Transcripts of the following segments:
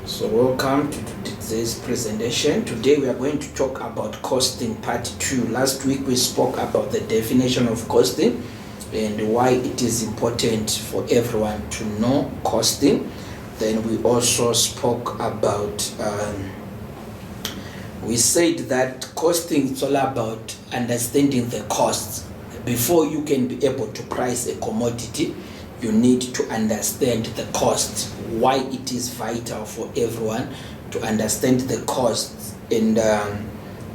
So welcome to today's presentation. Today we are going to talk about costing part 2. Last week we spoke about the definition of costing and why it is important for everyone to know costing. Then we also spoke about, we said that costing is all about understanding the costs. Before you can be able to price a commodity, you need to understand the cost, why it is vital for everyone to understand the costs. And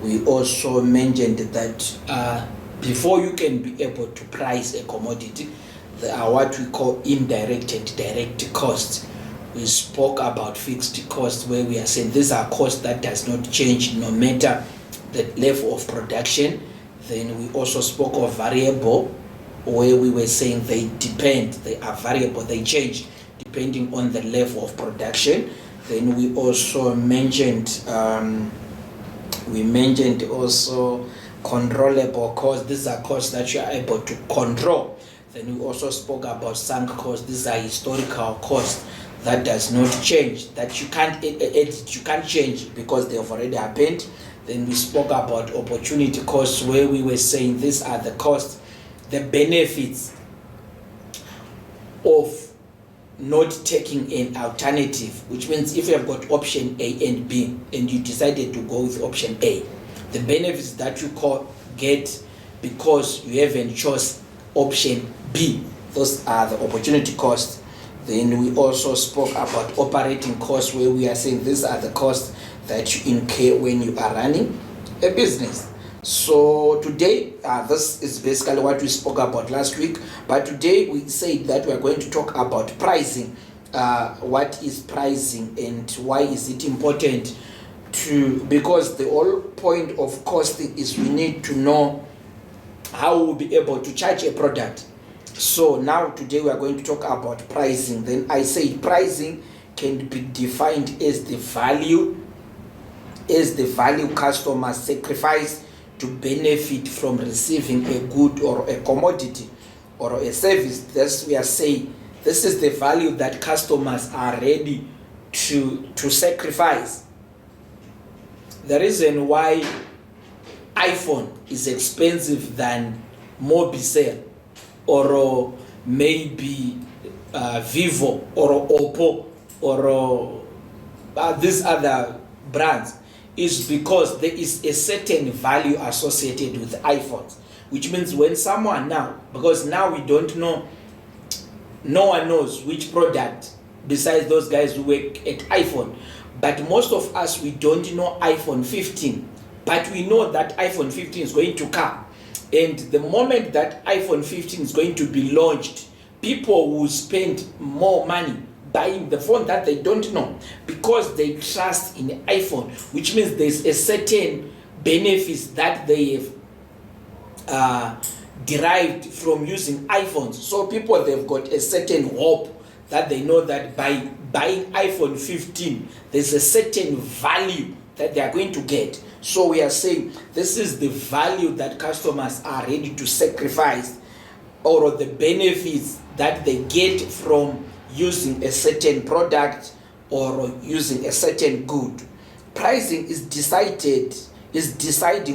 we also mentioned that before you can be able to price a commodity, there are what we call indirect and direct costs. We spoke about fixed costs, where we are saying these are costs that does not change no matter the level of production. Then we also spoke of variable, where we were saying they depend, they are variable, they change depending on the level of production. Then we also mentioned also controllable costs. These are costs that you are able to control. Then we also spoke about sunk costs. These are historical costs that does not change, that you can't edit, you can't change because they have already happened. Then we spoke about opportunity costs, where we were saying these are the costs, the benefits of not taking an alternative, which means if you have got option A and B and you decided to go with option A, the benefits that you get because you haven't chose option B, those are the opportunity costs. Then we also spoke about operating costs, where we are saying these are the costs that you incur when you are running a business. So today, this is basically what we spoke about last week, but today we said that we are going to talk about pricing. What is pricing and why is it important because the whole point of costing is we need to know how we'll be able to charge a product. So now today we are going to talk about pricing. Then I say pricing can be defined as the value customers sacrifice to benefit from receiving a good or a commodity or a service. Thus we are saying this is the value that customers are ready to sacrifice. The reason why iPhone is expensive than Mobicel or maybe Vivo or Oppo or these other brands is because there is a certain value associated with iPhones, which means when someone because now we don't know, no one knows which product besides those guys who work at iPhone, but most of us, we don't know iPhone 15, but we know that iPhone 15 is going to come, and the moment that iPhone 15 is going to be launched, people will spend more money buying the phone that they don't know because they trust in iPhone, which means there's a certain benefits that they have derived from using iPhones. So people, they've got a certain hope that they know that by buying iPhone 15 there's a certain value that they are going to get. So we are saying this is the value that customers are ready to sacrifice, or the benefits that they get from using a certain product or using a certain good. Pricing is deciding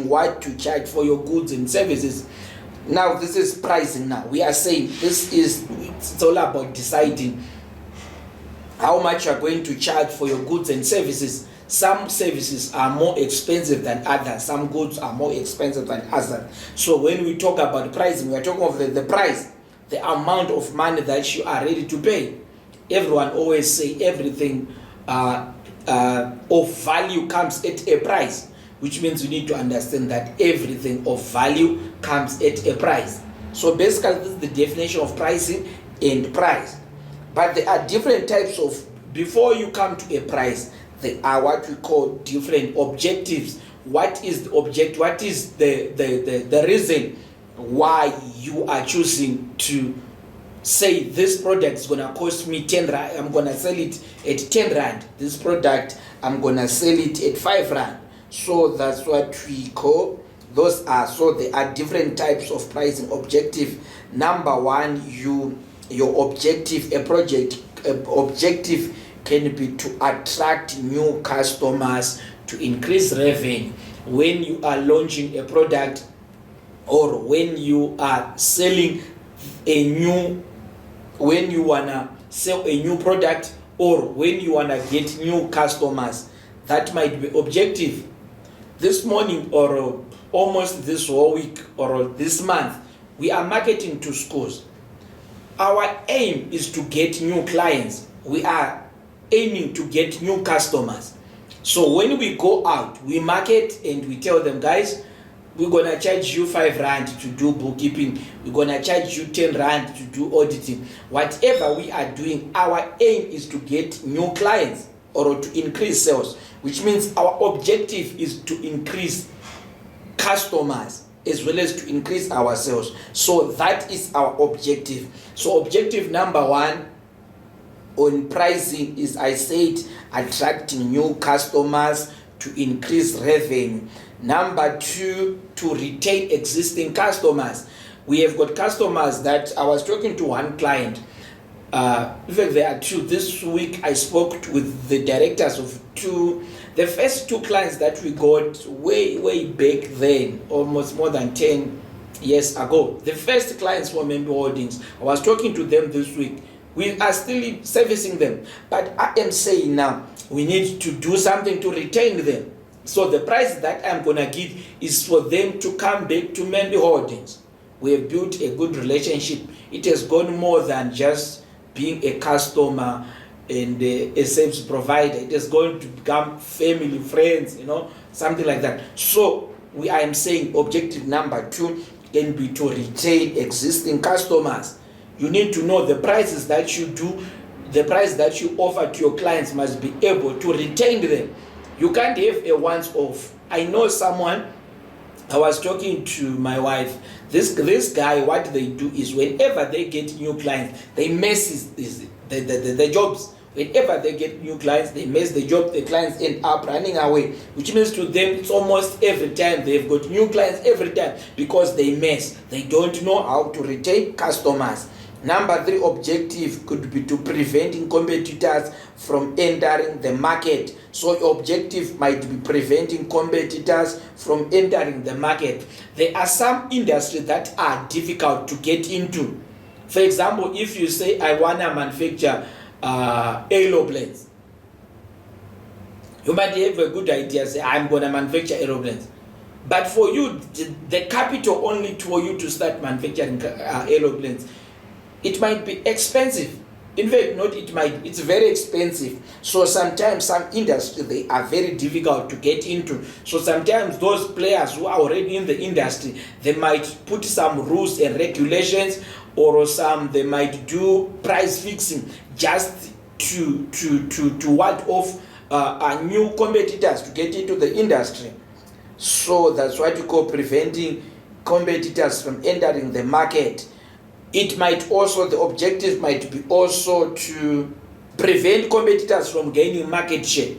what to charge for your goods and services. Now this is pricing. Now we are saying it's all about deciding how much you are going to charge for your goods and services. Some services are more expensive than others, some goods are more expensive than others. So when we talk about pricing, we are talking of the price, the amount of money that you are ready to pay. Everyone always say everything of value comes at a price, which means you need to understand that everything of value comes at a price. So basically this is the definition of pricing and price. But there are different types of, before you come to a price, there are what we call different objectives. What is the object? What is the reason why you are choosing to say this product is gonna cost me 10 rand, I'm gonna sell it at 10 rand. This product, I'm gonna sell it at 5 rand. So that's what we call, so there are different types of pricing objective. Number one, your objective, objective can be to attract new customers, to increase revenue. When you are launching a product, or when you are selling when you wanna sell a new product, or when you wanna get new customers, that might be objective. This morning, or almost this whole week, or this month, we are marketing to schools. Our aim is to get new clients. We are aiming to get new customers. So when we go out, we market and we tell them, guys, we're gonna charge you 5 rand to do bookkeeping, we're gonna charge you 10 rand to do auditing. Whatever we are doing, our aim is to get new clients or to increase sales, which means our objective is to increase customers as well as to increase our sales. So that is our objective. So objective number 1 on pricing is, I said, attracting new customers to increase revenue. Number 2, to retain existing customers. We have got customers that I was talking to one client. In fact, there are 2. This week I spoke with the directors of 2. The first 2 clients that we got way back then, almost more than 10 years ago. The first clients for Member Holdings, I was talking to them this week. We are still servicing them, but I am saying now we need to do something to retain them. So the price that I'm gonna give is for them to come back to Member Holdings. We have built a good relationship. It has gone more than just being a customer and a service provider. It is going to become family, friends, something like that. So I am saying objective number 2 can be to retain existing customers. You need to know the prices that you do, the price that you offer to your clients must be able to retain them. You can't have a once-off. I know someone, I was talking to my wife, this guy, what they do is whenever they get new clients, they mess the jobs. Whenever they get new clients, they mess the job, the clients end up running away, which means to them it's almost every time they've got new clients every time because they mess. They don't know how to retain customers. Number 3 objective could be to preventing competitors from entering the market. So your objective might be preventing competitors from entering the market. There are some industries that are difficult to get into. For example, if you say, I want to manufacture aeroplanes, you might have a good idea, say, I'm going to manufacture aeroplanes. But for you, the capital only for you to start manufacturing aeroplanes, it might be expensive. In fact, it's very expensive. So sometimes some industries, they are very difficult to get into. So sometimes those players who are already in the industry, they might put some rules and regulations, or they might do price fixing just to ward off new competitors to get into the industry. So that's what you call preventing competitors from entering the market. It might also, the objective might be also to prevent competitors from gaining market share.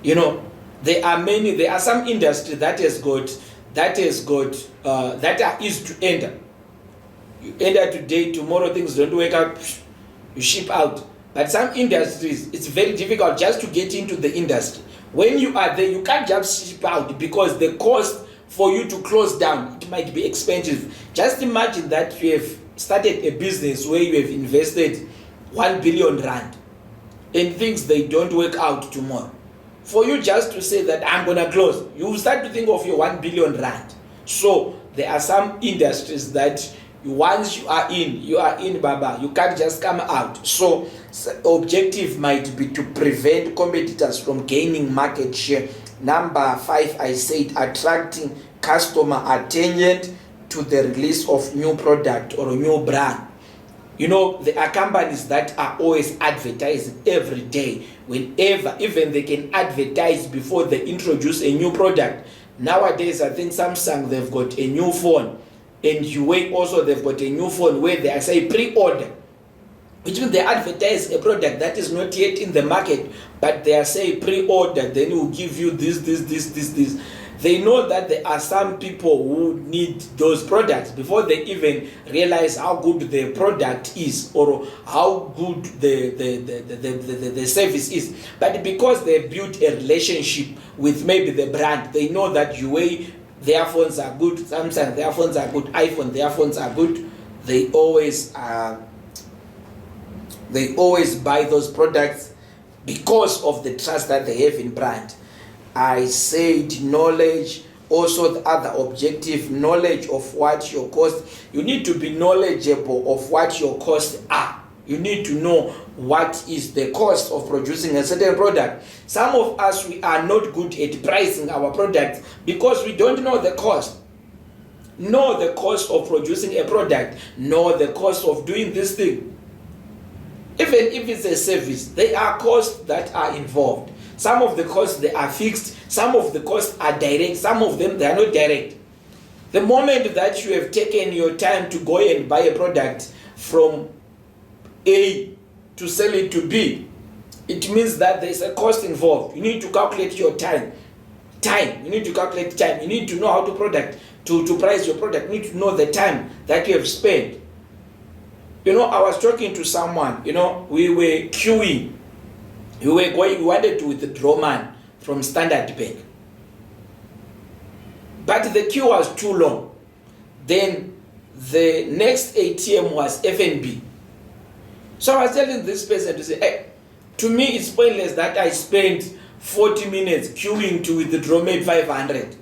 There are some industry that are easy to enter. You enter today, tomorrow things don't work out, you ship out. But some industries, it's very difficult just to get into the industry. When you are there, you can't just ship out because the cost for you to close down, it might be expensive. Just imagine that you have started a business where you have invested 1 billion rand and things they don't work out tomorrow. For you just to say that I'm gonna close, you will start to think of your 1 billion rand. So there are some industries that once you are in, baba. You can't just come out. So objective might be to prevent competitors from gaining market share. Number 5, I said attracting customer attention to the release of new product or a new brand. There are companies that are always advertising every day. Whenever, even they can advertise before they introduce a new product. Nowadays, I think Samsung, they've got a new phone. And Huawei also, they've got a new phone where they say pre-order. Which means they advertise a product that is not yet in the market, but they are saying pre-order, then we'll give you this. They know that there are some people who need those products before they even realize how good the product is or how good the service is. But because they built a relationship with maybe the brand, they know that Huawei, their phones are good, Samsung, their phones are good, iPhone, their phones are good. They always buy those products because of the trust that they have in brand. I said knowledge, also the other objective, knowledge of what your cost. You need to be knowledgeable of what your costs are. You need to know what is the cost of producing a certain product. Some of us, we are not good at pricing our products because we don't know the cost. Know the cost of producing a product. Know the cost of doing this thing. Even if it's a service, there are costs that are involved. Some of the costs, they are fixed. Some of the costs are direct. Some of them, they are not direct. The moment that you have taken your time to go and buy a product from A to sell it to B, it means that there is a cost involved. You need to calculate your time. You need to calculate time. You need to know how to price your product. You need to know the time that you have spent. I was talking to someone, we were queuing. We wanted to withdraw money from Standard Bank. But the queue was too long. Then the next ATM was FNB. So I was telling this person to say, hey, to me it's pointless that I spent 40 minutes queuing to withdraw maybe 500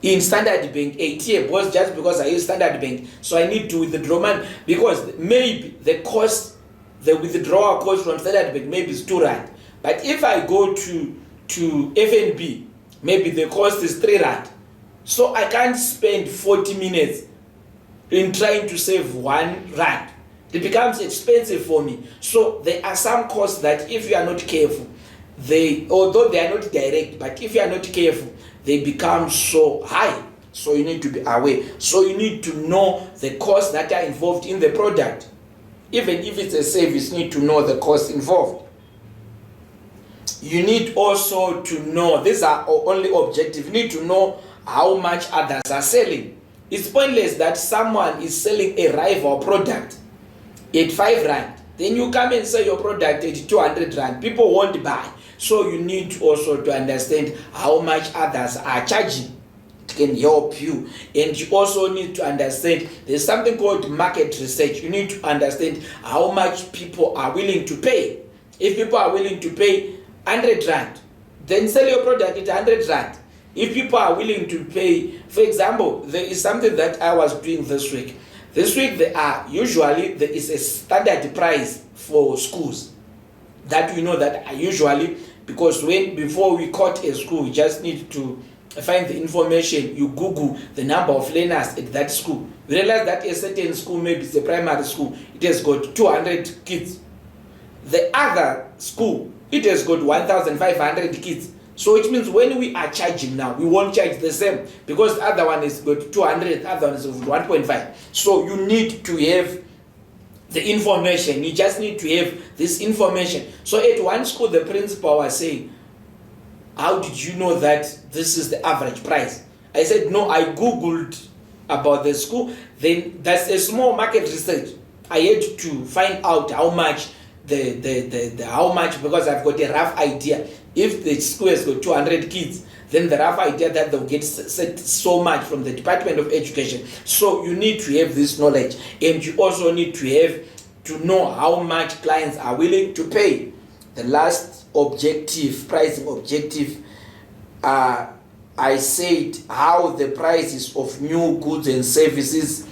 in Standard Bank ATM, was just because I use Standard Bank, so I need to withdraw money because maybe the withdrawal cost from Standard Bank maybe is 2 rand. But if I go to FNB, maybe the cost is 3 rand. So I can't spend 40 minutes in trying to save 1 rand. It becomes expensive for me. So there are some costs that if you are not careful, although they are not direct, but if you are not careful, they become so high. So you need to be aware. So you need to know the costs that are involved in the product. Even if it's a service, you need to know the costs involved. You need also to know, these are only objective, you need to know how much others are selling. It's pointless that someone is selling a rival product at 5 rand. Then you come and sell your product at 200 rand. People won't buy. So you need also to understand how much others are charging. It can help you. And you also need to understand there's something called market research. You need to understand how much people are willing to pay. If people are willing to pay 100 rand, then sell your product at 100 rand. If people are willing to pay, for example, there is something that I was doing this week. This week there is a standard price for schools that we know that are usually, because before we quote a school, we just need to find the information. You Google the number of learners at that school. You realize that a certain school, maybe it's a primary school, it has got 200 kids. The other school, it has got 1,500 kids. So it means when we are charging now, we won't charge the same because the other one is got 200, the other one is 1.5. So you need to have the information. You just need to have this information. So at one school, the principal was saying, how did you know that this is the average price? I said, no, I Googled about the school. Then that's a small market research. I had to find out how much because I've got a rough idea. If the school has got 200 kids, then the rough idea that they'll get set so much from the Department of Education. So you need to have this knowledge, and you also need to know how much clients are willing to pay. The last objective, pricing objective, I said how the prices of new goods and services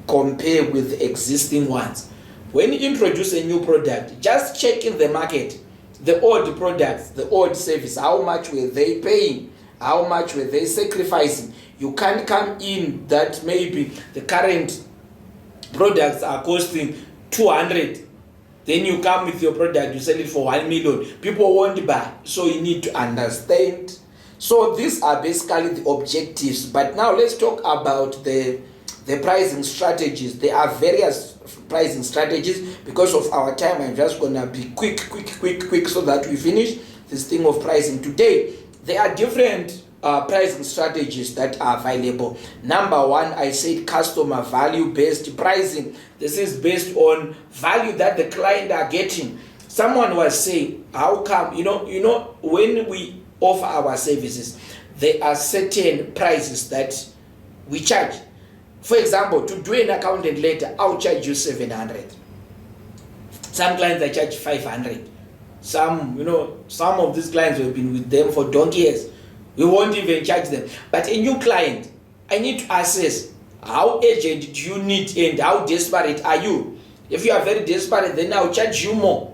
compare with existing ones. When you introduce a new product, just check in the market, the old products, the old service, how much were they paying? How much were they sacrificing? You can't come in that maybe the current products are costing 200. Then you come with your product, you sell it for 1 million. People won't buy. So you need to understand. So these are basically the objectives. But now let's talk about the pricing strategies. There are various pricing strategies. Because of our time, I'm just gonna be quick so that we finish this thing of pricing today. There are different pricing strategies that are available. Number one, I said customer value based pricing. This is based on value that the client are getting. Someone was saying, how come, when we offer our services, there are certain prices that we charge. For example, to do an accountant letter, I'll charge you 700. Some clients I charge 500. Some of these clients have been with them for donkey years. We won't even charge them. But a new client, I need to assess how urgent do you need and how desperate are you. If you are very desperate, then I'll charge you more.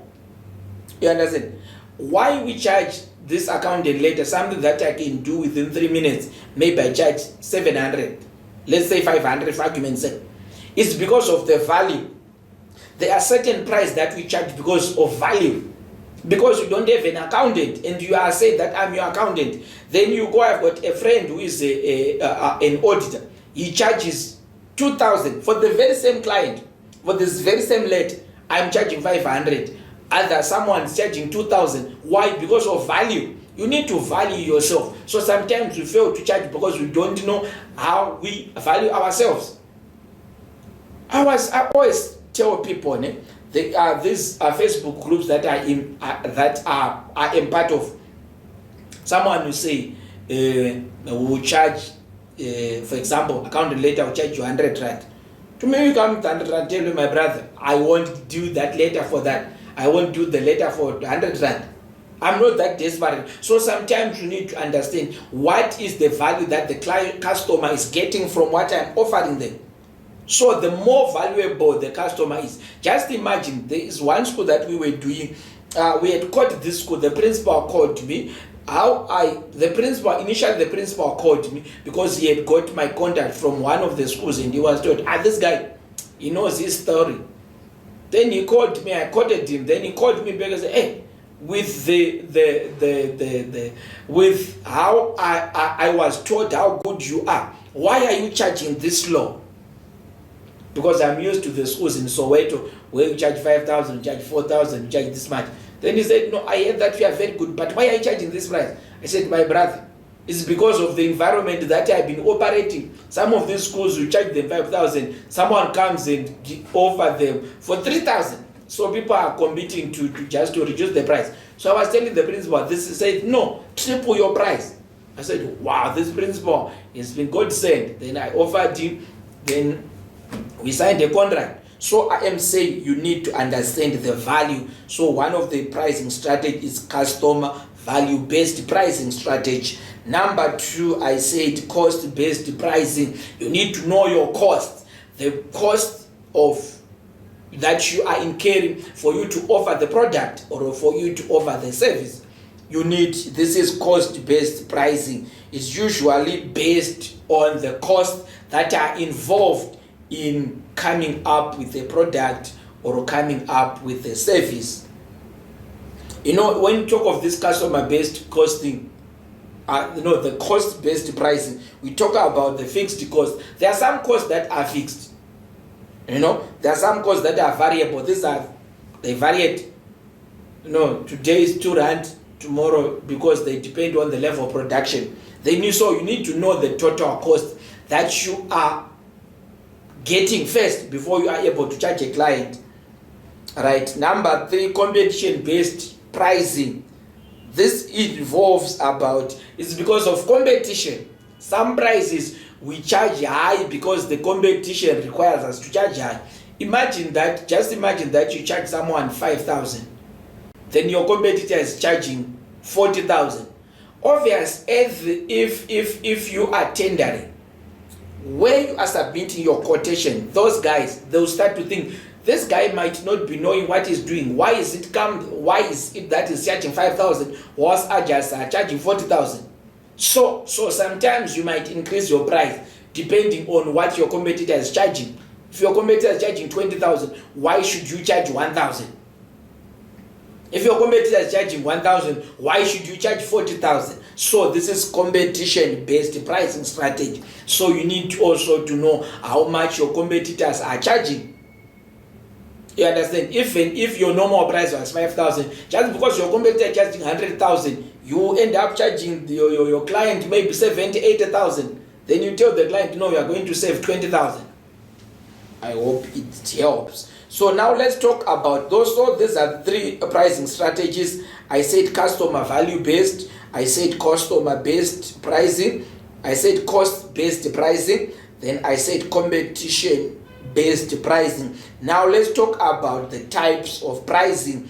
You understand? Why we charge this accountant letter, something that I can do within 3 minutes, maybe I charge 700, let's say 500 for argument's sake. It's because of the value. There are certain price that we charge because of value. Because you don't have an accountant and you are saying that I'm your accountant, then you go, I've got a friend who is an auditor. He charges 2,000 for the very same client, for this very same letter. I'm charging 500. Someone is charging 2,000. Why? Because of value. You need to value yourself. So sometimes we fail to charge because we don't know how we value ourselves. I always tell people, there are these Facebook groups that I am part of. Someone will say, will charge, for example, accountant later will charge you 100 rand. To me, you come with 100 rand, tell me, my brother, I won't do that letter for that. I won't do the letter for 100 rand. I'm not that desperate. So sometimes you need to understand what is the value that the customer is getting from what I'm offering them. So the more valuable the customer is. Just imagine, there is one school that we were doing. We had called this school. The principal called me. Initially the principal called me because he had got my contact from one of the schools and he was told, this guy, he knows his story. Then he called me, I quoted him. Then he called me back and said, hey, with with how I was told how good you are, why are you charging this low? Because I'm used to the schools in Soweto where you charge 5,000, you charge 4,000, you charge this much. Then he said, no, I heard that you are very good, but why are you charging this price? I said, my brother, it's because of the environment that I've been operating. Some of these schools you charge them 5,000, someone comes and offer them for 3,000. So people are committing to reduce the price. So I was telling the principal, this said, no, triple your price. I said, wow, this principal has been God sent. Then I offered him, then we signed a contract. So I am saying you need to understand the value. So one of the pricing strategies is customer value-based pricing strategy. Number two, I said cost-based pricing. You need to know your cost. The cost of that you are incurring for you to offer the product or for you to offer the service. This is cost-based pricing. It's usually based on the costs that are involved in coming up with a product or coming up with a service. When you talk of this customer-based costing, the cost-based pricing, we talk about the fixed cost. There are some costs that are fixed. There are some costs that are variable. They variate. Today is 2 rand, tomorrow, because they depend on the level of production. So you need to know the total cost that you are getting first before you are able to charge a client. Right. Number 3, competition-based pricing. This involves it's because of competition. Some prices we charge high because the competition requires us to charge high. Just imagine that you charge someone 5,000. Then your competitor is charging 40,000. Obviously, if you are tendering, where you are submitting your quotation, those guys, they'll start to think, this guy might not be knowing what he's doing. Why is it that he's charging 5,000 whilst others are charging 40,000? So sometimes you might increase your price depending on what your competitor is charging. If your competitor is charging 20,000, why should you charge 1,000? If your competitor is charging 1,000, why should you charge 40,000? So this is competition-based pricing strategy. So you need also to know how much your competitors are charging. You understand? Even if your normal price was 5,000, just because your competitor charging 100,000, you end up charging your client maybe 70, 80,000. Then you tell the client, no, you are going to save 20,000. I hope it helps. So now let's talk about those. So these are three pricing strategies. I said customer value based, I said customer based pricing, I said cost based pricing, then I said competition based pricing. Now let's talk about the types of pricing.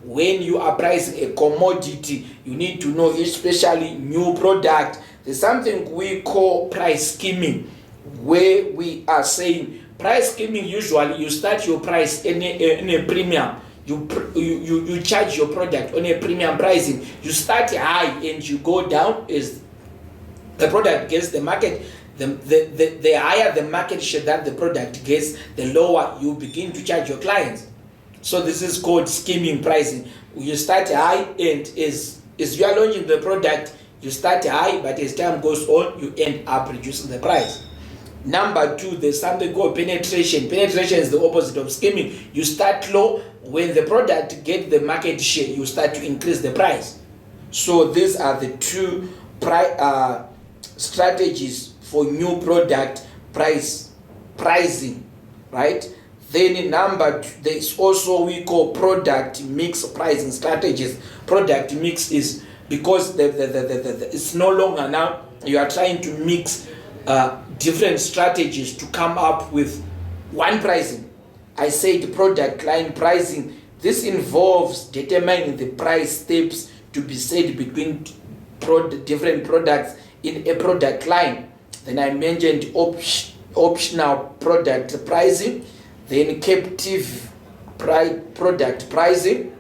When you are pricing a commodity, you need to know, especially new product, there's something we call price skimming, where we are saying price skimming. Usually you start your price in a premium. You charge your product on a premium pricing. You start high and you go down as the product gets the market. The higher the market share that the product gets, the lower you begin to charge your clients. So this is called skimming pricing. You start high, and as you are launching the product, you start high, but as time goes on, you end up reducing the price. Number two, there's something called penetration. Penetration is the opposite of skimming. You start low. When the product gets the market share, you start to increase the price. So these are the two strategies for new product pricing, right? Then number two, there's also we call product mix pricing strategies. Product mix is because it's no longer now you are trying to mix different strategies to come up with one pricing. I said product line pricing. This involves determining the price steps to be set between different products in a product line. Then I mentioned optional product pricing, then captive product pricing,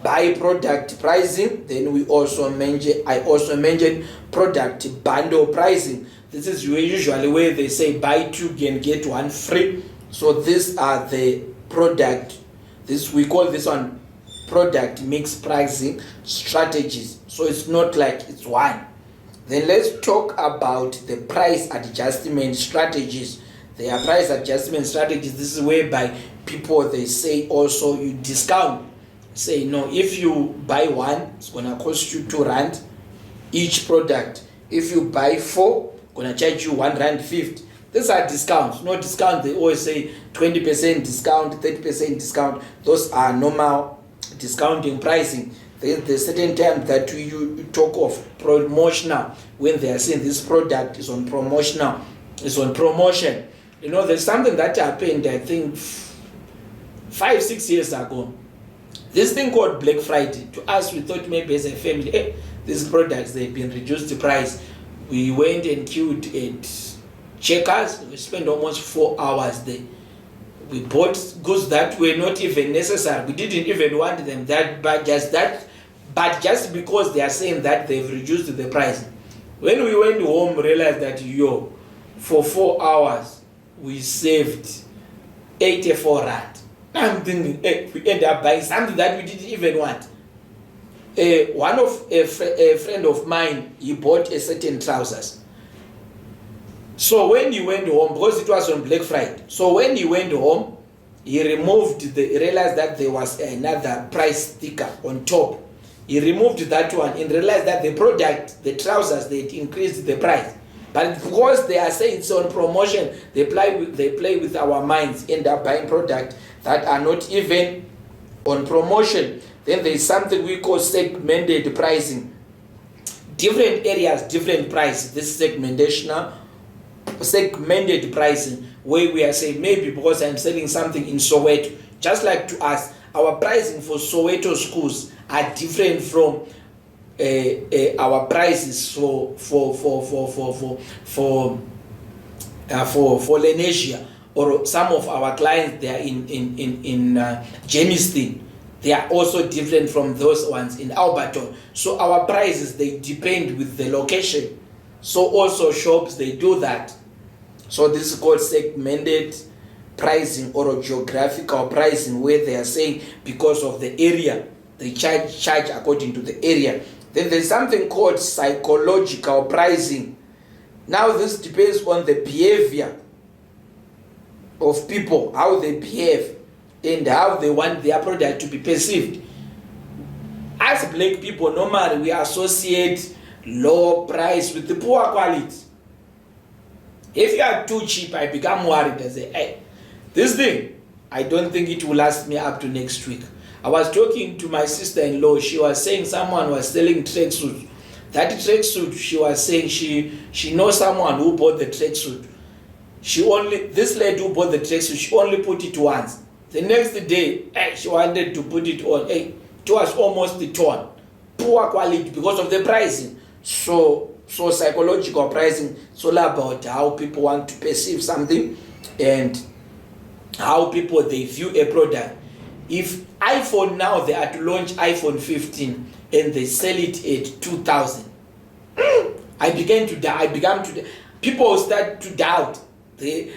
by product pricing. Then I also mentioned product bundle pricing. This is usually where they say buy two can get one free. So these are the we call this one product mix pricing strategies. So it's not like it's one. Then let's talk about the price adjustment strategies. There are price adjustment strategies. This is whereby people, they say also you discount. Say no, if you buy one, it's gonna cost you R2 each product. If you buy 4, gonna charge you R1.50. These are discounts. No discount, they always say 20% discount, 30% discount. Those are normal discounting pricing. There's certain time that you talk of promotional, when they are saying this product is on promotional, is on promotion. You know, there's something that happened, I think 5-6 years ago. This thing called Black Friday. To us, we thought maybe as a family, these products, they've been reduced the price. We went and queued at Checkers. We spent almost 4 hours there. We bought goods that were not even necessary. We didn't even want them but just because they are saying that they've reduced the price. When we went home, we realized that for 4 hours we saved 84 rand. I'm thinking, we end up buying something that we didn't even want. One of a friend of mine, he bought a certain trousers. So when he went home, because it was on Black Friday, so when he went home, he realized that there was another price sticker on top. He removed that one and realized that the product, the trousers, they increased the price. But because they are saying it's on promotion, they play with our minds, end up buying products that are not even on promotion. Then there is something we call segmented pricing. Different areas, different prices. This segmented pricing, where we are saying maybe because I'm selling something in Soweto, just like to us, our pricing for Soweto schools are different from our prices for Lenasia, or some of our clients, they are in Jamestown. They are also different from those ones in Alberton. So our prices, they depend with the location. So also shops, they do that. So this is called segmented pricing or geographical pricing, where they are saying because of the area, they charge according to the area. Then there's something called psychological pricing. Now this depends on the behavior of people, how they behave, and how they want their product to be perceived. As black people, normally we associate low price with the poor quality. If you are too cheap, I become worried. I say, hey, this thing, I don't think it will last me up to next week. I was talking to my sister-in-law. She was saying someone was selling tracksuit. That tracksuit, she was saying she knows someone who bought the tracksuit. This lady who bought the tracksuit, she only put it once. The next day, she wanted to put it on. It was almost torn. Poor quality because of the pricing. So psychological pricing, it's all about how people want to perceive something and how people they view a product. If iPhone now, they are to launch iPhone 15 and they sell it at 2,000, I began to doubt. People start to doubt the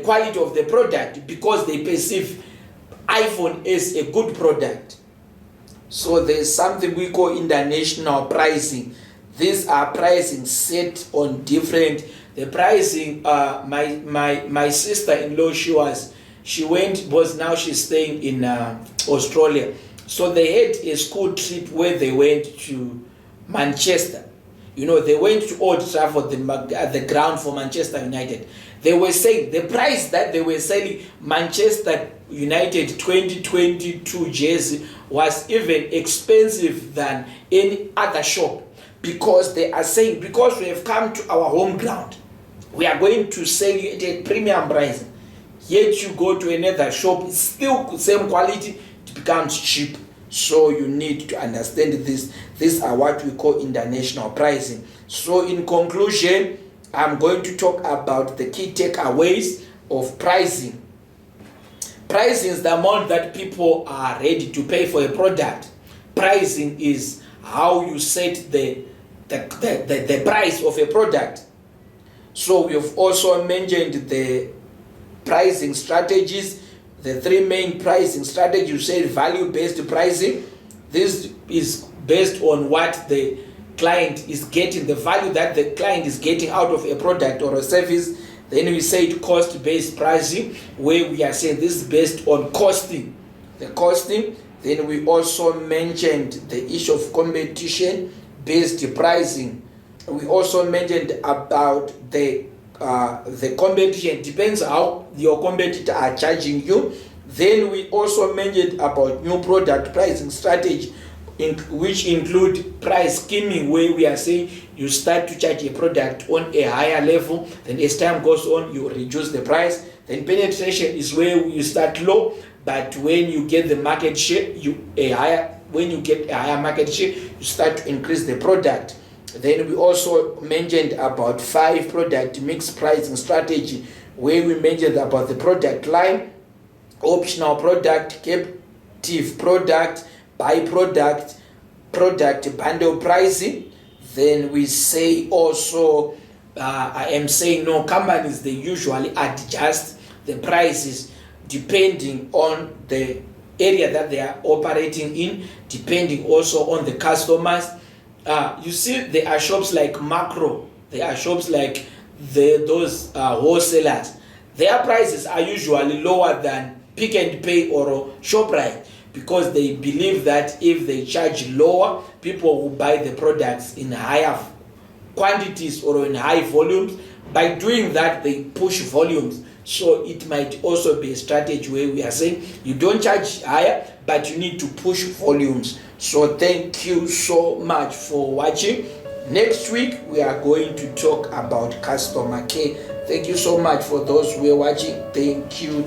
quality of the product because they perceive iPhone as a good product. So there's something we call international pricing. These are pricing set on different. The pricing. My sister-in-law, now she's staying in Australia. So they had a school trip where they went to Manchester. They went to Old Trafford, the ground for Manchester United. They were saying the price that they were selling Manchester United 2022 jersey was even expensive than any other shop, because they are saying, because we have come to our home ground, we are going to sell you at a premium price. Yet you go to another shop, it's still the same quality, it becomes cheap. So you need to understand this. These are what we call international pricing. So in conclusion, I'm going to talk about the key takeaways of pricing. Pricing is the amount that people are ready to pay for a product. Pricing is how you set the price of a product. So we have also mentioned the pricing strategies. The three main pricing strategies, you said value-based pricing. This is based on what the client is getting, the value that the client is getting out of a product or a service. Then we said cost-based pricing, where we are saying this is based on costing. The costing. Then we also mentioned the issue of competition-based pricing. We also mentioned about the competition. Depends how your competitors are charging you. Then we also mentioned about new product pricing strategy, which include price skimming, where we are saying you start to charge a product on a higher level, then as time goes on you reduce the price. Then penetration is where you start low, but when you get the market share, when you get a higher market share, you start to increase the product. Then we also mentioned about 5 product mix pricing strategy, where we mentioned about the product line, optional product, captive product, byproduct, product bundle pricing. Then we say also, I am saying no, companies, they usually adjust the prices depending on the area that they are operating in, depending also on the customers. You see, there are shops like Macro, there are shops like those wholesalers. Their prices are usually lower than Pick and Pay or ShopRite, because they believe that if they charge lower, people will buy the products in higher quantities or in high volumes. By doing that, they push volumes. So it might also be a strategy where we are saying you don't charge higher, but you need to push volumes. So thank you so much for watching. Next week we are going to talk about customer care. Thank you so much for those who are watching. Thank you.